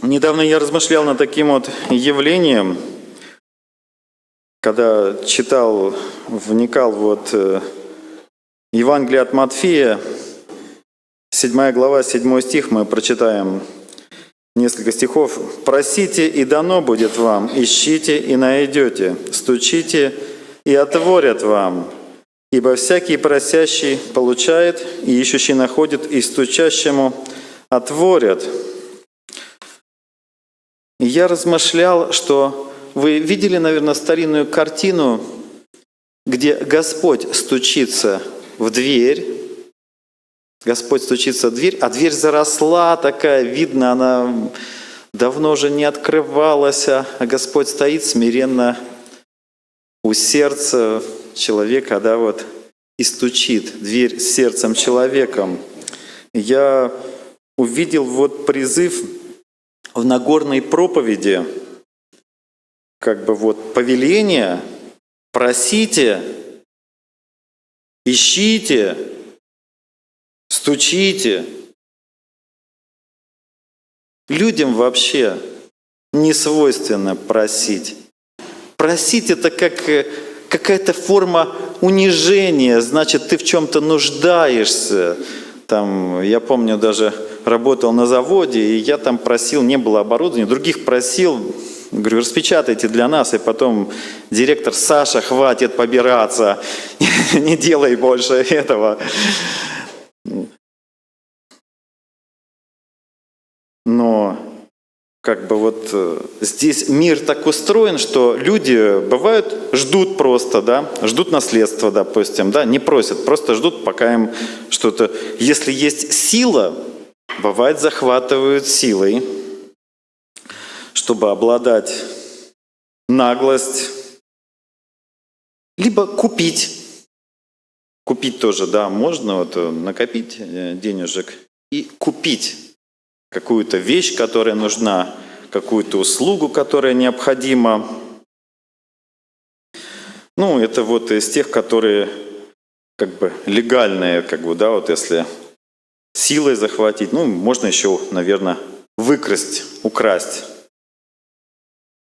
Недавно я размышлял над таким вот явлением, когда читал, вникал Евангелие от Матфея, 7 глава, 7 стих, мы прочитаем несколько стихов. «Просите, и дано будет вам, ищите, и найдете, стучите, и отворят вам. Ибо всякий просящий получает, и ищущий находит, и стучащему отворят». И я размышлял, что вы видели, наверное, старинную картину, где Господь стучится в дверь. Господь стучится в дверь, а дверь заросла такая, видно, она давно уже не открывалась, а Господь стоит смиренно у сердца человека, и стучит дверь с сердцем человеком. Я увидел призыв в Нагорной проповеди, повеление: просите, ищите, стучите. Людям вообще не свойственно просить. Просить — это как какая-то форма унижения, значит, ты в чем-то нуждаешься. Я помню, даже работал на заводе, и я там просил, не было оборудования, других просил, говорю, распечатайте для нас, и потом директор: Саша, хватит побираться, не делай больше этого. Но здесь мир так устроен, что люди бывают, ждут просто, ждут наследства, допустим, не просят, просто ждут, пока им что-то. Если есть сила, бывает, захватывают силой, чтобы обладать, наглость, либо купить. Купить тоже, можно накопить денежек и купить какую-то вещь, которая нужна, какую-то услугу, которая необходима. Это из тех, которые легальные, если силой захватить, можно еще, наверное, выкрасть, украсть.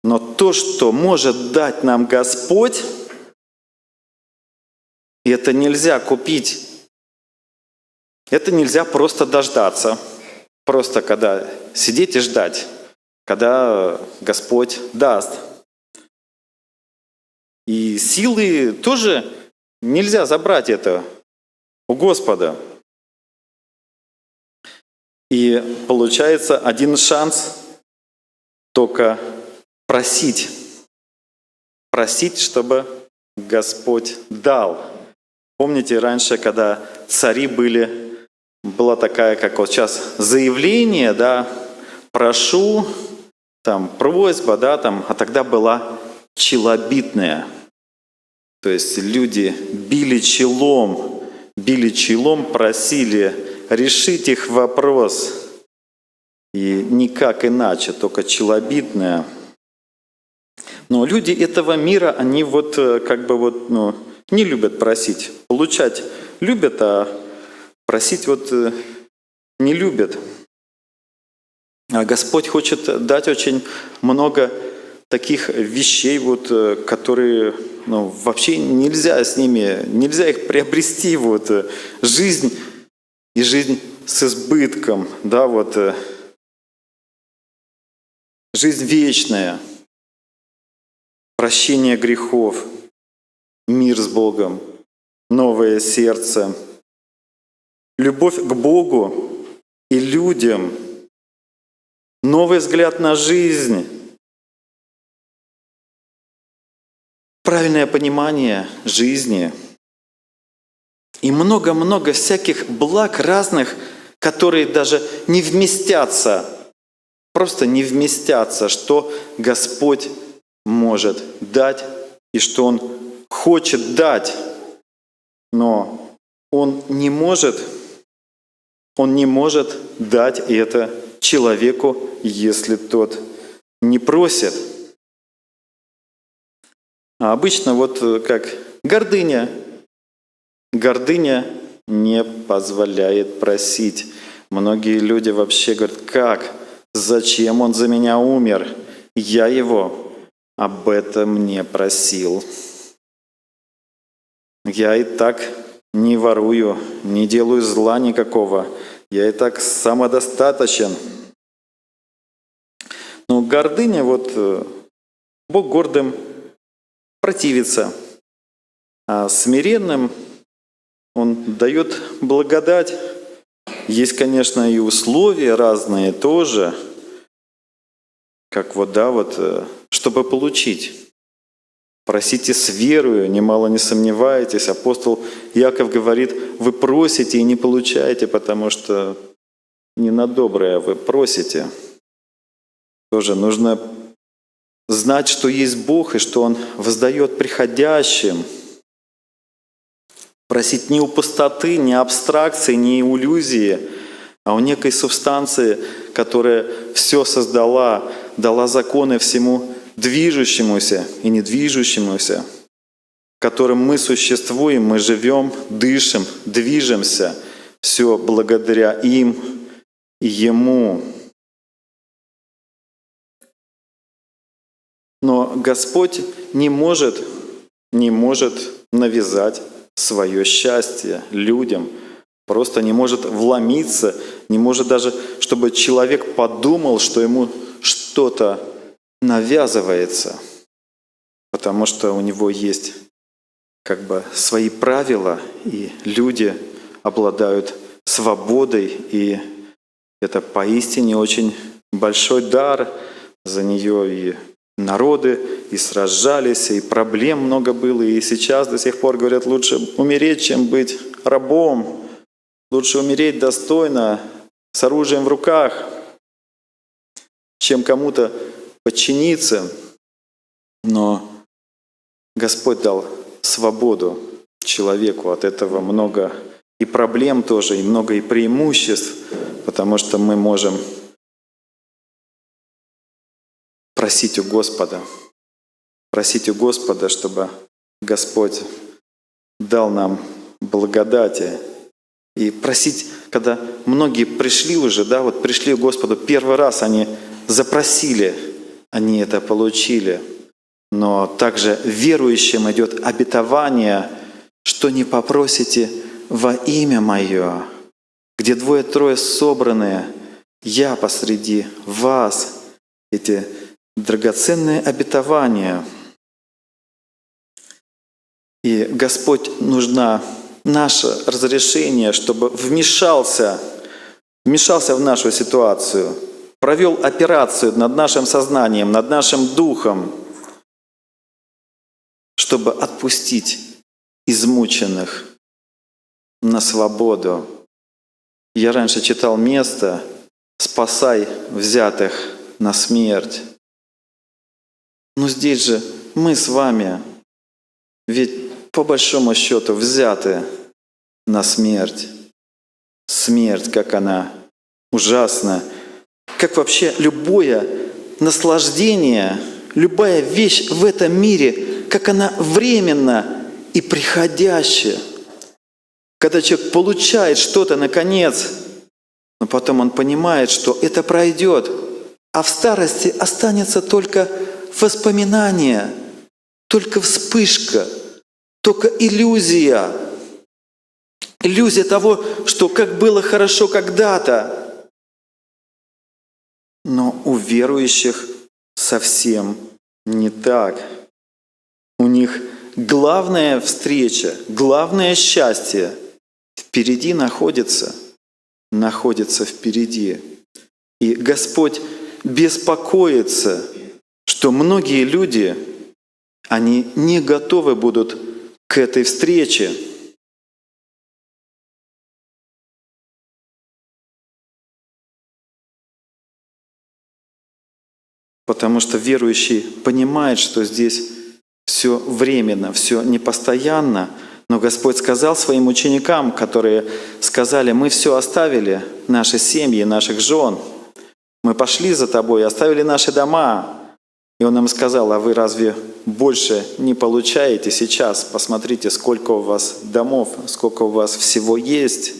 Но то, что может дать нам Господь, это нельзя купить. Это нельзя просто дождаться. Просто когда сидеть и ждать, когда Господь даст. И силы тоже нельзя забрать это у Господа. И получается один шанс только просить. Просить, чтобы Господь дал. Помните, раньше, когда цари была такая, как сейчас, заявление, прошу, просьба, а тогда была челобитная. То есть люди били челом, просили решить их вопрос. И никак иначе, только челобитная. Но люди этого мира, они не любят просить. Получать любят, а просить не любят. А Господь хочет дать очень много таких вещей, которые вообще нельзя с ними, нельзя их приобрести. Жизнь и жизнь с избытком, жизнь вечная, прощение грехов, мир с Богом, новое сердце, любовь к Богу и людям, новый взгляд на жизнь, правильное понимание жизни и много-много всяких благ разных, которые даже не вместятся, просто не вместятся, что Господь может дать и что Он хочет дать, но Он не может дать это человеку, если тот не просит. А обычно как гордыня. Гордыня не позволяет просить. Многие люди вообще говорят: как? Зачем он за меня умер? Я его об этом не просил. Я и так не ворую, не делаю зла никакого. Я и так самодостаточен. Но гордыня, Бог гордым противится, а смиренным Он дает благодать. Есть, конечно, и условия разные тоже, как чтобы получить. Просите с верою, немало не сомневайтесь. Апостол Яков говорит, вы просите и не получаете, потому что не на доброе вы просите. Тоже нужно знать, что есть Бог и что Он воздает приходящим. Просить не у пустоты, не абстракции, не у иллюзии, а у некой субстанции, которая все создала, дала законы всему движущемуся и недвижущемуся, в котором мы существуем, мы живем, дышим, движемся. Все благодаря им и Ему. Но Господь не может навязать свое счастье людям, просто не может вломиться, не может даже, чтобы человек подумал, что ему что-то навязывается, потому что у него есть свои правила, и люди обладают свободой, и это поистине очень большой дар. За нее и народы и сражались, и проблем много было, и сейчас до сих пор говорят, лучше умереть, чем быть рабом, лучше умереть достойно, с оружием в руках, чем кому-то подчиниться. Но Господь дал свободу человеку, от этого много и проблем тоже, и много и преимуществ, потому что мы можем просить у Господа, чтобы Господь дал нам благодати. И просить, когда многие пришли уже, пришли к Господу, первый раз они запросили, они это получили. Но также верующим идет обетование, что не попросите во имя Мое, где 2-3 собраны, Я посреди вас. Эти драгоценные обетования. И Господь нужно наше разрешение, чтобы вмешался в нашу ситуацию, провел операцию над нашим сознанием, над нашим духом, чтобы отпустить измученных на свободу. Я раньше читал место «Спасай взятых на смерть». Но здесь же мы с вами, ведь по большому счету взяты на смерть. Смерть, как она ужасна. Как вообще любое наслаждение, любая вещь в этом мире, как она временна и приходящая. Когда человек получает что-то наконец, но потом он понимает, что это пройдет, а в старости останется только воспоминание, только вспышка, только иллюзия. Иллюзия того, что как было хорошо когда-то. Но у верующих совсем не так. У них главная встреча, главное счастье впереди находится впереди. И Господь беспокоится, что многие люди, они не готовы будут к этой встрече. Потому что верующий понимает, что здесь все временно, все непостоянно. Но Господь сказал своим ученикам, которые сказали, мы все оставили, наши семьи, наших жен, мы пошли за тобой, оставили наши дома. И Он им сказал, а вы разве больше не получаете сейчас? Посмотрите, сколько у вас домов, сколько у вас всего есть.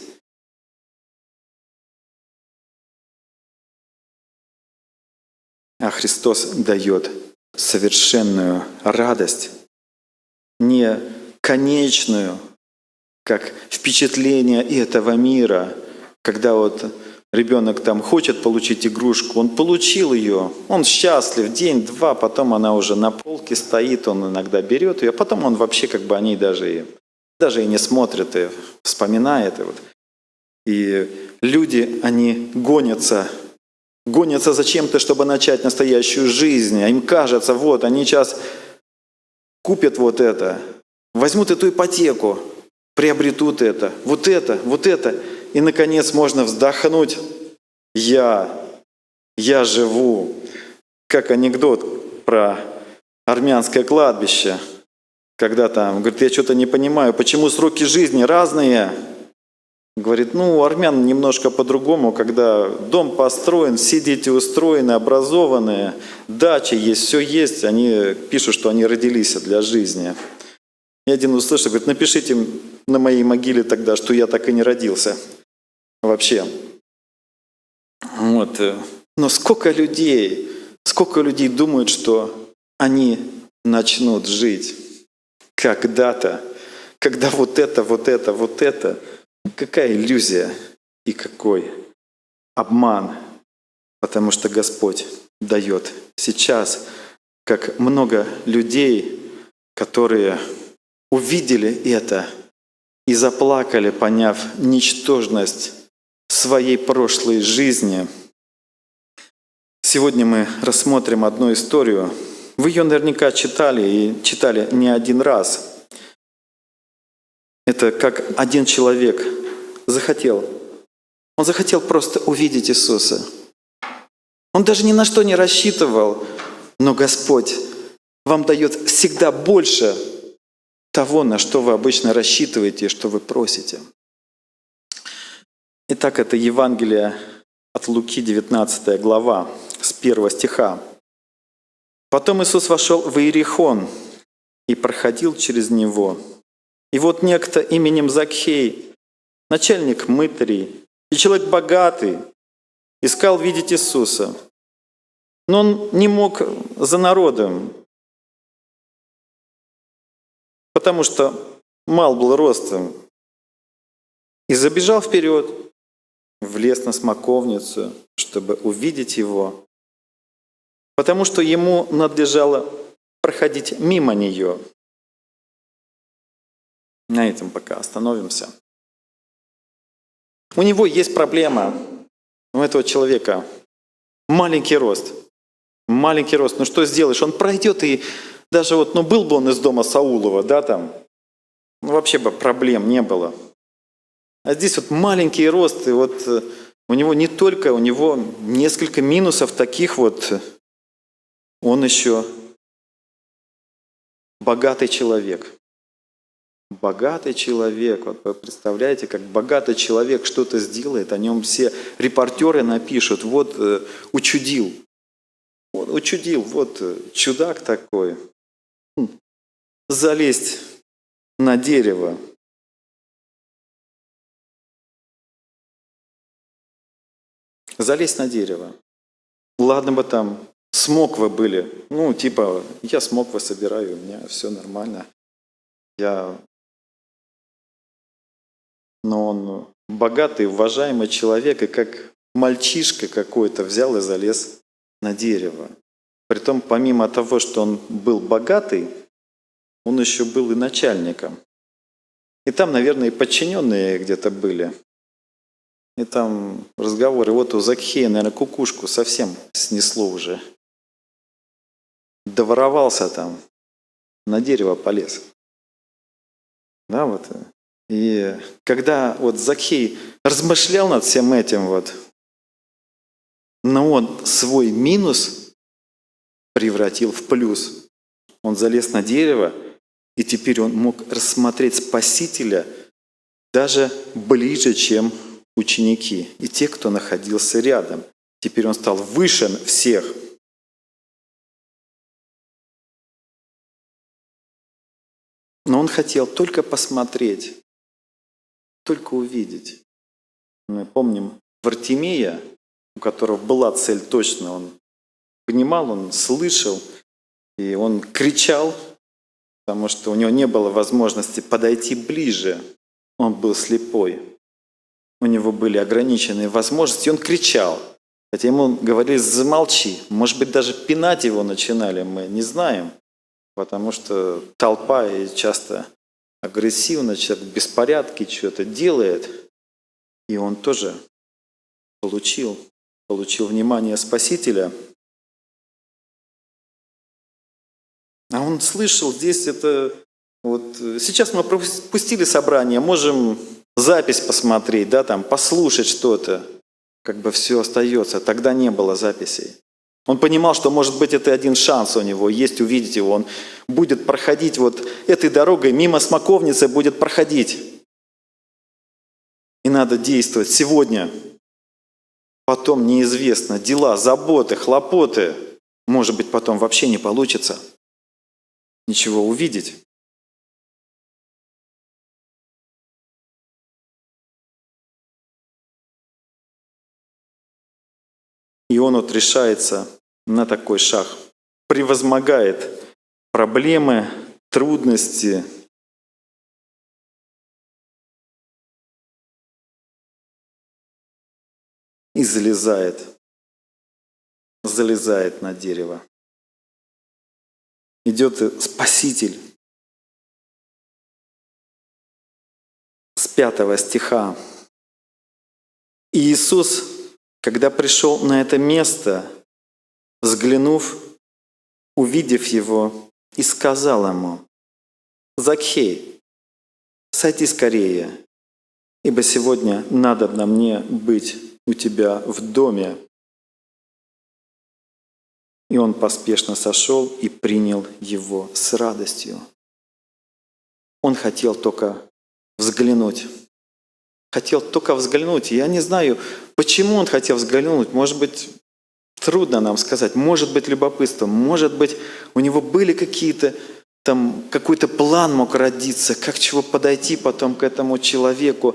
А Христос дает совершенную радость, не конечную, как впечатление этого мира, когда вот ребенок там хочет получить игрушку, он получил ее, он счастлив, день-два, потом она уже на полке стоит, он иногда берет ее, а потом он вообще как бы о ней даже и не смотрит, и вспоминает. И люди, они гонятся за чем-то, чтобы начать настоящую жизнь. А им кажется, вот, они сейчас купят вот это, возьмут эту ипотеку, приобретут это, вот это, вот это. И, наконец, можно вздохнуть. Я живу. Как анекдот про армянское кладбище. Когда там, говорит, я что-то не понимаю, почему сроки жизни разные? Говорит, у армян немножко по-другому, когда дом построен, все дети устроены, образованные, дача есть, все есть, они пишут, что они родились для жизни. И один услышал, говорит, напишите на моей могиле тогда, что я так и не родился. Вообще. Вот. Но сколько людей думают, что они начнут жить когда-то, когда вот это. Какая иллюзия и какой обман. Потому что Господь дает сейчас, как много людей, которые увидели это и заплакали, поняв ничтожность своей прошлой жизни. Сегодня мы рассмотрим одну историю. Вы ее наверняка читали и читали не один раз. Это как один человек захотел просто увидеть Иисуса. Он даже ни на что не рассчитывал, но Господь вам дает всегда больше того, на что вы обычно рассчитываете и что вы просите. Итак, это Евангелие от Луки, 19 глава, с 1 стиха. «Потом Иисус вошел в Иерихон и проходил через него. И вот некто именем Закхей, начальник мытарей и человек богатый, искал видеть Иисуса. Но он не мог за народом, потому что мал был ростом. И забежал вперед, влез на смоковницу, чтобы увидеть его, потому что ему надлежало проходить мимо нее». На этом пока остановимся. У него есть проблема, у этого человека маленький рост. Маленький рост. Ну что сделаешь? Он пройдет и даже был бы он из дома Саулова, вообще бы проблем не было. А здесь маленький рост, и у него не только, у него несколько минусов таких он еще богатый человек. Богатый человек. Вы представляете, как богатый человек что-то сделает, о нем все репортеры напишут, учудил. Учудил, чудак такой. Залезть на дерево. Залезть на дерево. Ладно бы там смоквы были. Я смоквы собираю, у меня все нормально. Но он богатый, уважаемый человек, и как мальчишка какой-то взял и залез на дерево. Притом, помимо того, что он был богатый, он еще был и начальником. И там, наверное, и подчиненные где-то были. И там разговоры. У Закхея, наверное, кукушку совсем снесло уже. Доворовался там, на дерево полез. И когда Закхей размышлял над всем этим, но он свой минус превратил в плюс. Он залез на дерево, и теперь он мог рассмотреть Спасителя даже ближе, чем ученики и те, кто находился рядом. Теперь он стал выше всех. Но он хотел только посмотреть, только увидеть. Мы помним Вартимея, у которого была цель точно, он понимал, он слышал, и он кричал, потому что у него не было возможности подойти ближе. Он был слепой. У него были ограниченные возможности, и он кричал. Хотя ему говорили: замолчи. Может быть, даже пинать его начинали, мы не знаем. Потому что толпа и часто агрессивно, человек в беспорядке что-то делает. И он тоже получил внимание Спасителя. А он слышал здесь это... Вот сейчас мы пропустили собрание, можем запись посмотреть, да, там, послушать что-то. Как бы все остается. Тогда не было записей. Он понимал, что, может быть, это один шанс у него есть увидеть его. Он будет проходить вот этой дорогой, мимо смоковницы будет проходить. И надо действовать сегодня. Потом неизвестно. Дела, заботы, хлопоты. Может быть, потом вообще не получится ничего увидеть. И он вот решается на такой шаг. Превозмогает проблемы, трудности. И залезает на дерево. Идет Спаситель. С 5 стиха. И Иисус, когда пришел на это место, взглянув, увидев его, и сказал ему: «Закхей, сойди скорее, ибо сегодня надобно мне быть у тебя в доме». И он поспешно сошел и принял его с радостью. Он хотел только взглянуть. Хотел только взглянуть. Я не знаю, почему он хотел взглянуть. Может быть, трудно нам сказать. Может быть, любопытство. Может быть, у него были какие-то там, какой-то план мог родиться, как чего подойти потом к этому человеку,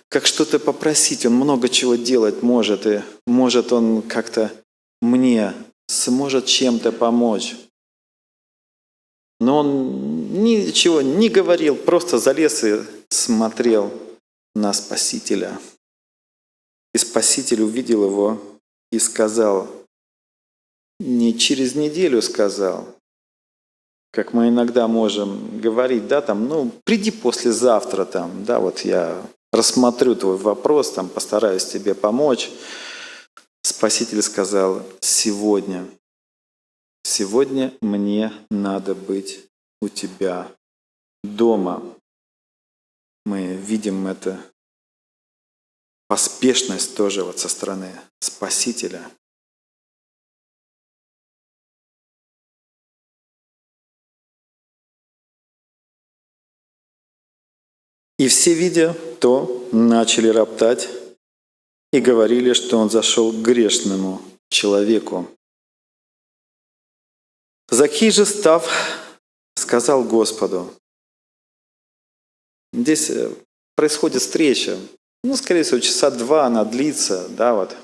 как что-то попросить. Он много чего делать может. И может он как-то мне сможет чем-то помочь. Но он ничего не говорил, просто залез и смотрел на Спасителя. И Спаситель увидел его и сказал, не через неделю сказал, как мы иногда можем говорить, да, там, приди послезавтра, там, да, вот я рассмотрю твой вопрос, там, постараюсь тебе помочь. Спаситель сказал, сегодня мне надо быть у тебя дома. Мы видим это поспешность тоже вот со стороны Спасителя. И все, видя то, начали роптать и говорили, что он зашел к грешному человеку. Закхей же, став, сказал Господу. Здесь происходит встреча. Скорее всего, часа 2 она длится, да, вот.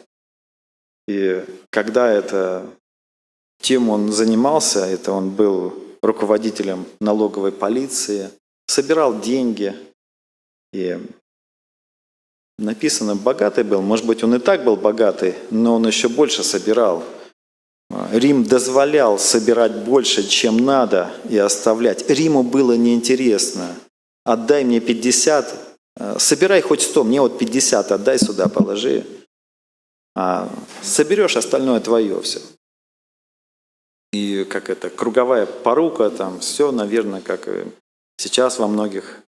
И когда тем он занимался, это он был руководителем налоговой полиции, собирал деньги. И написано, богатый был. Может быть, он и так был богатый, но он еще больше собирал. Рим дозволял собирать больше, чем надо, и оставлять. Риму было неинтересно. Отдай мне 50, собирай хоть 100, мне вот 50 отдай сюда, положи. А соберешь, остальное твое все. И как это, круговая порука, там все, наверное, как и сейчас во многих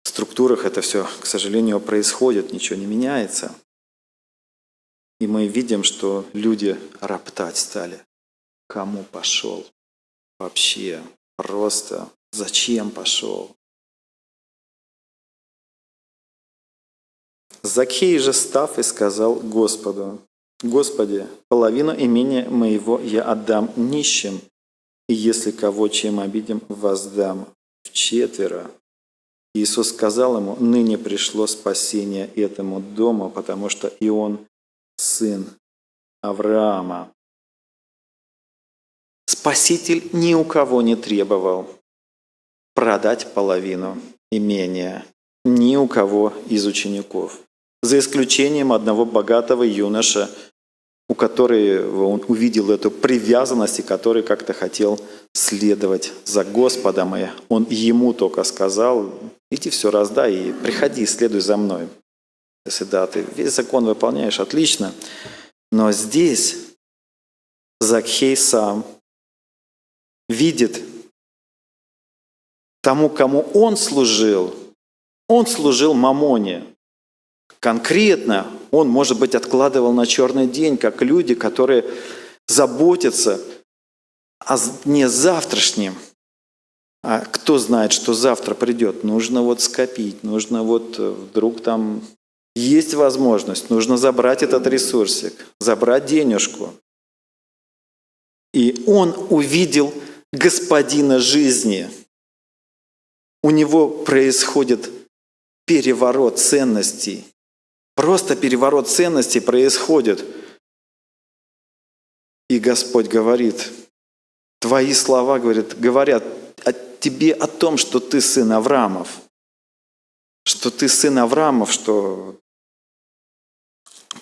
структурах это все, к сожалению, происходит, ничего не меняется. И мы видим, что люди роптать стали. Кому пошел? Вообще, просто зачем пошел? Закхей же, став, и сказал Господу: «Господи, половину имения моего я отдам нищим, и если кого чем обидим, воздам вчетверо». Иисус сказал ему: «Ныне пришло спасение этому дому, потому что и он сын Авраама. Спаситель ни у кого не требовал продать половину имения, ни у кого из учеников, за исключением одного богатого юноша, у которого он увидел эту привязанность и который как-то хотел следовать за Господом. И он ему только сказал: иди все раздай и приходи, следуй за мной. Если да, ты весь закон выполняешь, отлично. Но здесь Закхей сам видит тому, кому он служил мамоне. Конкретно он, может быть, откладывал на черный день, как люди, которые заботятся о дне завтрашнем. А кто знает, что завтра придет? Нужно вот скопить, нужно вот вдруг там есть возможность, нужно забрать этот ресурсик, забрать денежку. И он увидел господина жизни. У него происходит переворот ценностей. Просто переворот ценностей происходит. И Господь говорит, твои слова, говорят о тебе о том, что ты сын Авраамов. Что ты сын Авраамов, что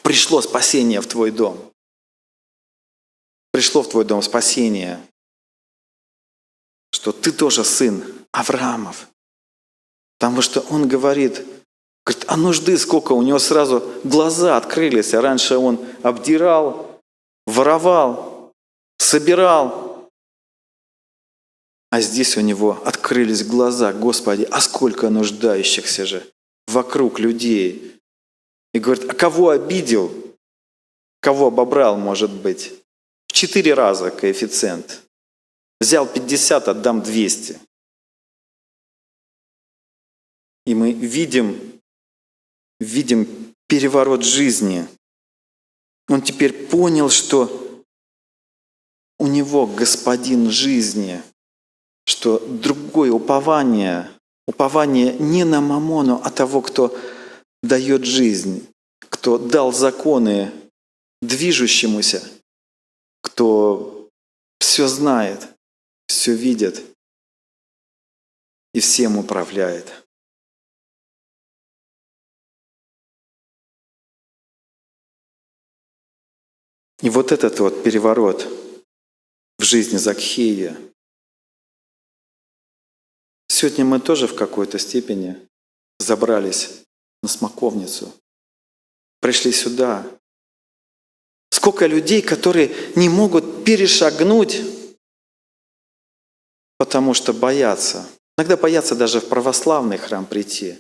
пришло спасение в твой дом. Пришло в твой дом спасение. Что ты тоже сын Авраамов. Потому что он говорит, а нужды сколько? У него сразу глаза открылись. А раньше он обдирал, воровал, собирал. А здесь у него открылись глаза. Господи, а сколько нуждающихся же вокруг людей. И говорит, а кого обидел? Кого обобрал, может быть? В 4 раза коэффициент. Взял 50, отдам 200. И мы видим переворот жизни. Он теперь понял, что у него господин жизни, что другое упование не на мамону, а того, кто дает жизнь, кто дал законы движущемуся, кто все знает, все видит и всем управляет. И вот этот вот переворот в жизни Закхея. Сегодня мы тоже в какой-то степени забрались на смоковницу, пришли сюда. Сколько людей, которые не могут перешагнуть, потому что боятся. Иногда боятся даже в православный храм прийти.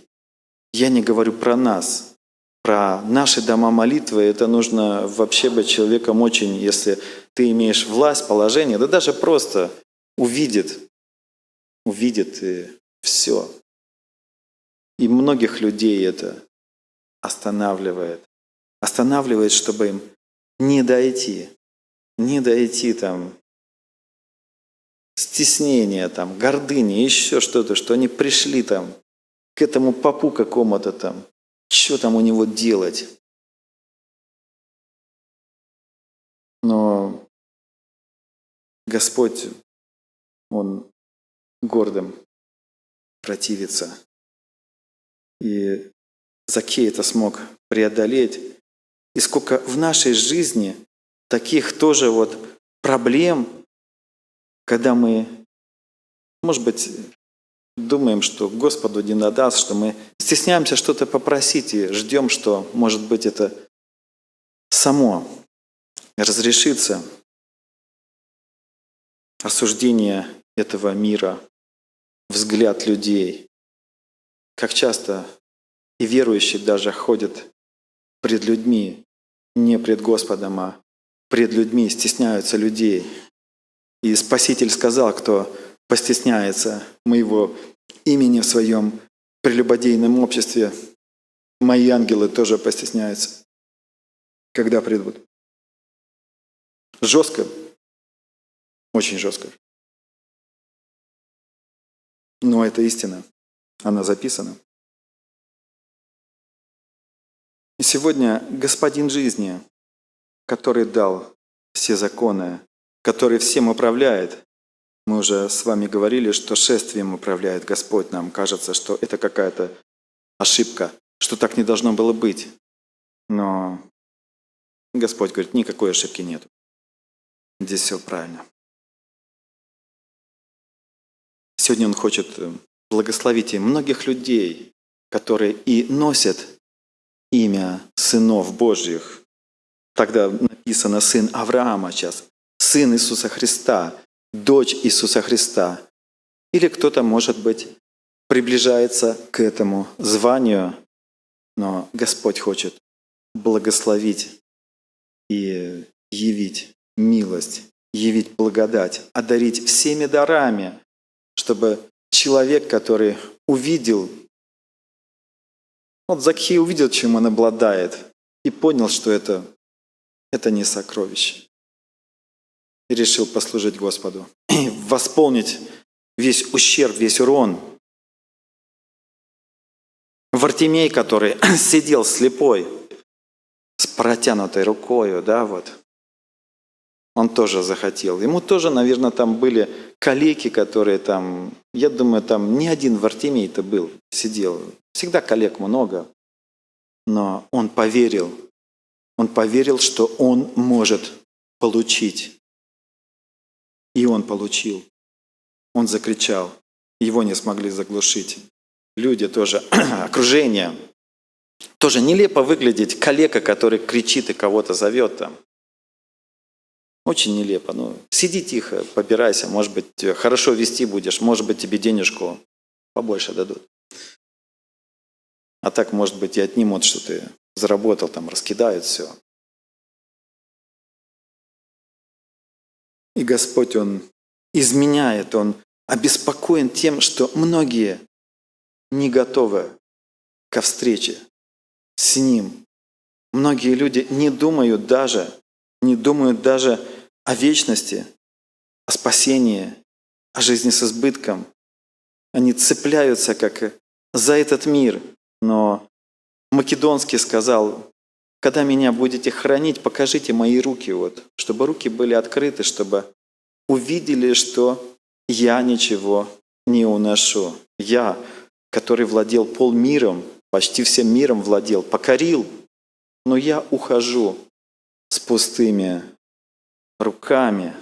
Я не говорю про нас. Про наши дома молитвы, это нужно вообще быть человеком очень, если ты имеешь власть, положение, да даже просто увидит и все. И многих людей это останавливает. Останавливает, чтобы им не дойти там стеснения, там, гордыни, еще что-то, что они пришли там к этому попу какому-то там. Что там у него делать? Но Господь, Он гордым противится. И Закхей это смог преодолеть. И сколько в нашей жизни таких тоже вот проблем, когда мы, может быть, думаем, что Господу не надаст, что мы стесняемся что-то попросить и ждем, что, может быть, это само разрешится. Осуждение этого мира, взгляд людей. Как часто и верующие даже ходят пред людьми, не пред Господом, а пред людьми, стесняются людей. И Спаситель сказал, кто постесняется моего имени в своем прелюбодейном обществе, мои ангелы тоже постесняются, когда придут. Жестко, очень жестко. Но это истина, она записана. И сегодня Господин жизни, который дал все законы, который всем управляет. Мы уже с вами говорили, что шествием управляет Господь. Нам кажется, что это какая-то ошибка, что так не должно было быть. Но Господь говорит, никакой ошибки нет. Здесь все правильно. Сегодня Он хочет благословить и многих людей, которые и носят имя сынов Божьих. Тогда написано сын Авраама сейчас, сын Иисуса Христа, дочь Иисуса Христа. Или кто-то, может быть, приближается к этому званию, но Господь хочет благословить и явить милость, явить благодать, одарить всеми дарами, чтобы человек, который увидел, вот Закхей увидел, чем он обладает, и понял, что это не сокровище. И решил послужить Господу, и восполнить весь ущерб, весь урон. Вартимей, который сидел слепой, с протянутой рукою, он тоже захотел. Ему тоже, наверное, там были калеки, которые там, я думаю, там не один Вартимей-то был, сидел. Всегда коллег много. Но он поверил, что он может получить. И он получил. Он закричал. Его не смогли заглушить. Люди тоже, окружение. Тоже нелепо выглядеть калека, который кричит и кого-то зовет там. Очень нелепо. Сиди тихо, побирайся. Может быть, хорошо вести будешь. Может быть, тебе денежку побольше дадут. А так, может быть, и отнимут, что ты заработал, там раскидают все. И Господь, Он изменяет, Он обеспокоен тем, что многие не готовы ко встрече с Ним. Многие люди не думают даже о вечности, о спасении, о жизни с избытком. Они цепляются как за этот мир. Но Македонский сказал, когда меня будете хранить, покажите мои руки, чтобы руки были открыты, чтобы увидели, что я ничего не уношу. Я, который владел полмиром, почти всем миром владел, покорил, но я ухожу с пустыми руками.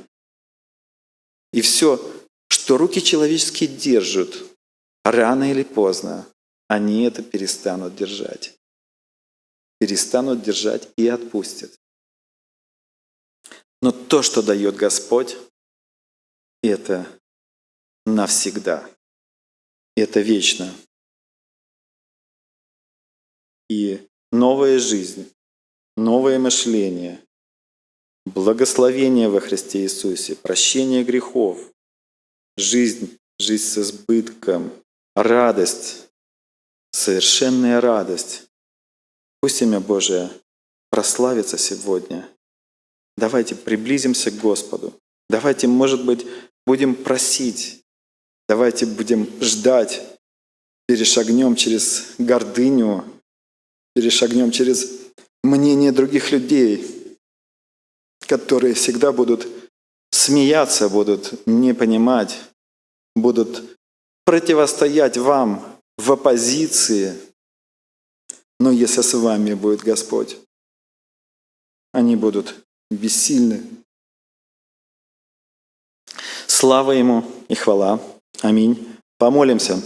И все, что руки человеческие держат, рано или поздно, они это перестанут держать. Перестанут держать и отпустят. Но то, что дает Господь, это навсегда. Это вечно. И новая жизнь, новое мышление, благословение во Христе Иисусе, прощение грехов, жизнь с избытком, радость, совершенная радость. Пусть имя Божие прославится сегодня. Давайте приблизимся к Господу. Давайте, может быть, будем просить. Давайте будем ждать. Перешагнем через гордыню, перешагнем через мнение других людей, которые всегда будут смеяться, будут не понимать, будут противостоять вам в оппозиции. Но если с вами будет Господь, они будут бессильны. Слава Ему и хвала. Аминь. Помолимся.